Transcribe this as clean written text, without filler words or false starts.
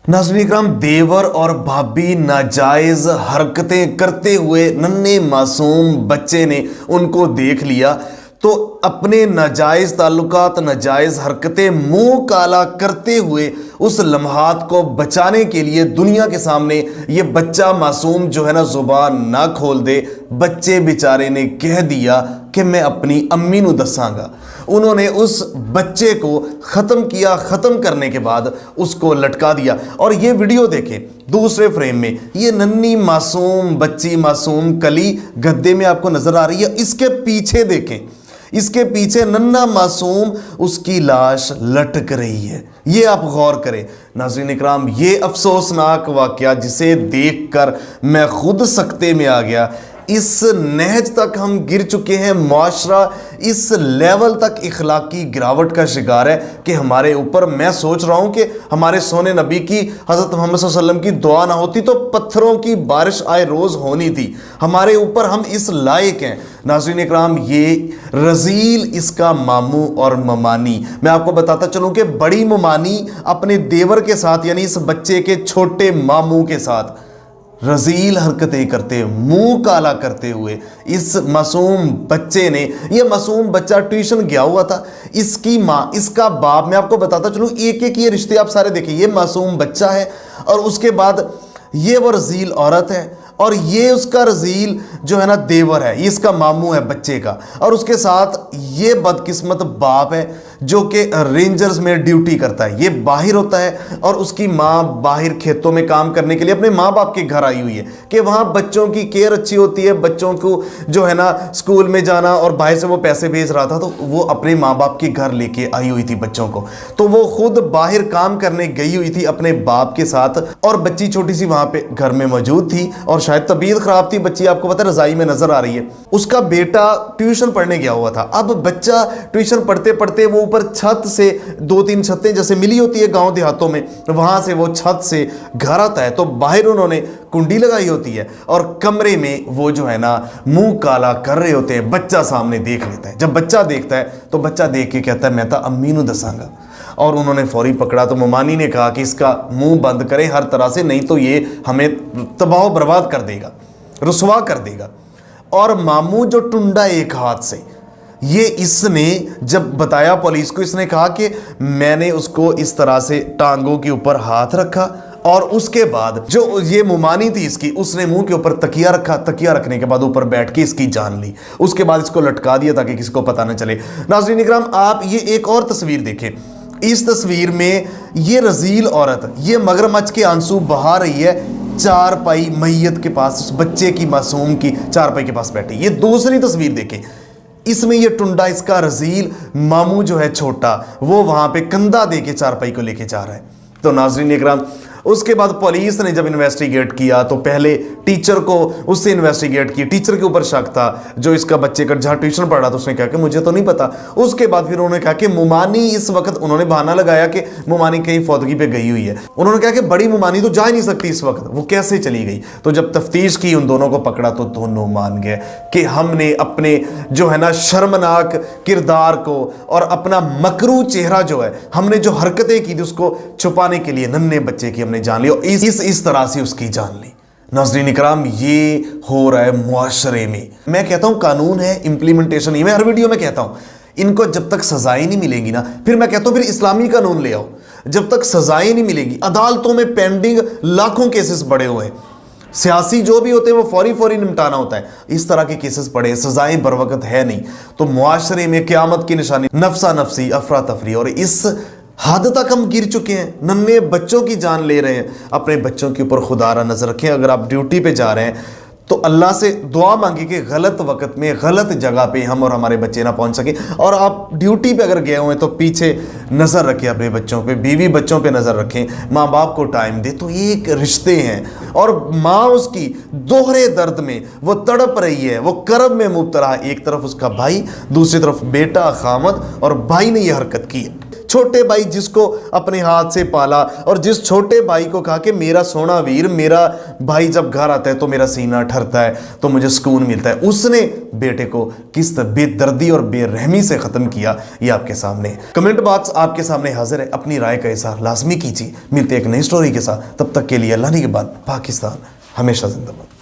नाज़रीन इकराम, देवर और भाभी नाजायज हरकतें करते हुए नन्हे मासूम बच्चे ने उनको देख लिया तो अपने नाजायज ताल्लुकात, नाजायज हरकतें मुंह काला करते हुए उस लम्हात को बचाने के लिए दुनिया के सामने ये बच्चा मासूम जो है ना जुबान ना खोल दे, बच्चे बेचारे ने कह दिया कि मैं अपनी अम्मी नू दसांगा। उन्होंने उस बच्चे को ख़त्म किया। ख़त्म करने के बाद उसको लटका दिया। और ये वीडियो देखें, दूसरे फ्रेम में ये नन्ही मासूम बच्ची, मासूम कली गद्दे में आपको नज़र आ रही है। इसके पीछे देखें, इसके पीछे नन्हा मासूम उसकी लाश लटक रही है। ये आप गौर करें नाज़रीन इकराम, ये अफसोसनाक वाक़या जिसे देखकर मैं खुद सकते में आ गया। इस नहज तक हम गिर चुके हैं, मुआशरा इस लेवल तक इखलाकी गिरावट का शिकार है कि हमारे ऊपर, मैं सोच रहा हूँ कि हमारे सोने नबी की, हज़रत मोहम्मद सल्लल्लाहु अलैहि वसल्लम की दुआ ना होती तो पत्थरों की बारिश आए रोज़ होनी थी। हमारे ऊपर हम इस लायक हैं। नाज़रीन इकराम, ये रज़ील इसका मामू और ममानी, मैं आपको बताता चलूँ कि बड़ी ममानी अपने देवर के साथ यानी इस बच्चे के छोटे मामू के साथ रज़ील हरकतें करते, मुंह काला करते हुए इस मासूम बच्चे ने, ये मासूम बच्चा ट्यूशन गया हुआ था, इसकी माँ, इसका बाप, मैं आपको बताता चलूँ एक एक ये रिश्ते आप सारे देखिए। ये मासूम बच्चा है और उसके बाद ये वो रज़ील औरत है और ये उसका रज़ील जो है ना देवर है, ये इसका मामू है बच्चे का, और उसके साथ ये बदकिस्मत बाप है जो कि रेंजर्स में ड्यूटी करता है। ये बाहर होता है और उसकी माँ बाहर खेतों में काम करने के लिए अपने माँ बाप के घर आई हुई है कि वहाँ बच्चों की केयर अच्छी होती है, बच्चों को जो है ना स्कूल में जाना, और बाहर से वो पैसे भेज रहा था तो वो अपने माँ बाप के घर लेके आई हुई थी बच्चों को। तो वो खुद बाहर काम करने गई हुई थी अपने बाप के साथ और बच्ची छोटी सी वहाँ पे घर में मौजूद थी और शायद तबीयत खराब थी। बच्ची आपको पता है रज़ाई में नजर आ रही है। उसका बेटा ट्यूशन पढ़ने गया हुआ था। अब बच्चा ट्यूशन पढ़ते पढ़ते वो ऊपर छत से, दो तीन छतें जैसे मिली होती है गांव देहातों में, वहां से वो छत से घर आता है तो बाहर उन्होंने कुंडी लगाई होती है और कमरे में वो जो है ना मुंह काला कर रहे होते हैं। बच्चा सामने देख लेता है। जब बच्चा देखता है तो बच्चा देख के कहता है मैं तो अम्मी नू दसांगा। और उन्होंने फौरी पकड़ा तो ममानी ने कहा कि इसका मुंह बंद करे हर तरह से, नहीं तो ये हमें तबाह बर्बाद कर देगा, रुसवा कर देगा। और मामू जो टुंडा एक हाथ से, ये इसने जब बताया पुलिस को, इसने कहा कि मैंने उसको इस तरह से टांगों के ऊपर हाथ रखा और उसके बाद जो ये मुमानी थी इसकी, उसने मुंह के ऊपर तकिया रखा, तकिया रखने के बाद ऊपर बैठ के इसकी जान ली। उसके बाद इसको लटका दिया ताकि किसी को पता न चले। नाज़रीन इकराम, आप ये एक और तस्वीर देखें। इस तस्वीर में ये रज़ील औरत ये मगरमच्छ के आंसू बहा रही है चारपाई मैयत के पास, उस बच्चे की, मासूम की चारपाई के पास बैठी। ये दूसरी तस्वीर देखें, इसमें ये टुंडा, इसका रज़ील मामू जो है छोटा, वो वहां पे कंधा दे के चारपाई को लेके जा रहा है। तो नाज़रीन इकराम, उसके बाद पुलिस ने जब इन्वेस्टिगेट किया तो पहले टीचर को उससे इन्वेस्टिगेट किया। टीचर के ऊपर शक था जो इसका बच्चे का जहाँ ट्यूशन पढ़ रहा था, उसने कहा कि मुझे तो नहीं पता। उसके बाद फिर उन्होंने कहा कि मुमानी इस वक्त, उन्होंने बहाना लगाया कि मुमानी कहीं फौतगी पे गई हुई है। उन्होंने कहा कि बड़ी मुमानी तो जा ही नहीं सकती इस वक्त, वो कैसे चली गई। तो जब तफ्तीश की, उन दोनों को पकड़ा तो दोनों मान गए कि हमने अपने जो है ना शर्मनाक किरदार को और अपना मकरू चेहरा जो है, हमने जो हरकतें की थी उसको छुपाने के लिए नन्हे बच्चे की हमने जान ली और इस तरह से उसकी जान ली। नाज़रीन इकराम, ये हो रहा है मुआशरे में। मैं कहता हूं कानून है, इंप्लीमेंटेशन नहीं। मैं हर वीडियो में कहता हूं इनको जब तक सजाएं नहीं मिलेंगी ना, फिर मैं कहता हूं फिर इस्लामी कानून ले आओ। जब तक सजाएं नहीं मिलेंगी, अदालतों में पेंडिंग लाखों केसेस पड़े हुए हैं, सियासी जो भी होते हैं वो फौरी निपटाना होता है। इस तरह के केसेस पड़े, सजाएं बर वक्त है नहीं, तो मुआशरे में क़यामत की निशानी नफ्सा नफ्सी, अफरा तफरी। और इस हद तक हम गिर चुके हैं, नन्हे बच्चों की जान ले रहे हैं। अपने बच्चों के ऊपर खुदारा नजर रखें। अगर आप ड्यूटी पे जा रहे हैं तो अल्लाह से दुआ मांगे कि गलत वक्त में गलत जगह पे हम और हमारे बच्चे ना पहुंच सके। और आप ड्यूटी पे अगर गए हुए हैं तो पीछे नज़र रखें अपने बच्चों पे, बीवी बच्चों पे नज़र रखें, माँ बाप को टाइम दे। तो ये एक रिश्ते हैं और माँ उसकी दोहरे दर्द में वो तड़प रही है, वो करब में मुब्तला है। एक तरफ उसका भाई, दूसरी तरफ बेटा खामद, और भाई ने यह हरकत की है। छोटे भाई जिसको अपने हाथ से पाला और जिस छोटे भाई को कहा कि मेरा सोना वीर, मेरा भाई जब घर आता है तो मेरा सीना ठरता है, तो मुझे सुकून मिलता है, उसने बेटे को किस बेदर्दी और बेरहमी से ख़त्म किया, ये आपके सामने। कमेंट बॉक्स आपके सामने हाजिर है, अपनी राय का इज़हार लाजमी कीजिए। मिलते एक नई स्टोरी के साथ, तब तक के लिए अल्लाह के बाद पाकिस्तान हमेशा जिंदाबाद।